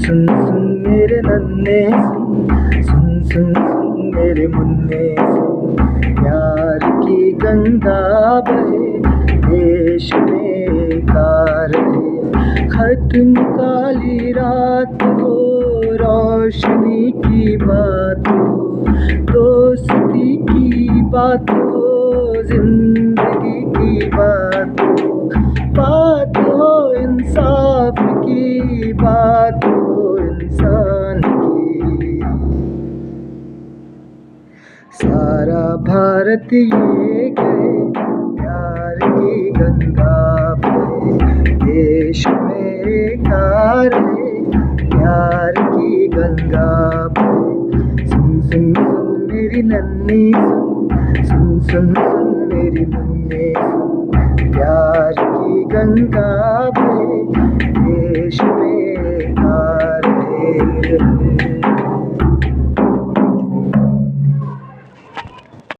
सुन सुन मेरे नन्हे सुन सुन सुन सुन मेरे मुन्ने सुन प्यार की गंगा बहे देश में कार है खत्म काली रात हो रोशनी की बात हो दोस्ती की बात हो जिंदगी की बात हो इंसाफ की बात हो इंसान की। सारा भारत ये कहे प्यार की गंगा बहे देश में कार है प्यार की गंगा बहे सुन सुन सुन मेरी नन्ही सुन सुन सुन सुन मेरी मुन्ने सुन प्यार की गंगा बहे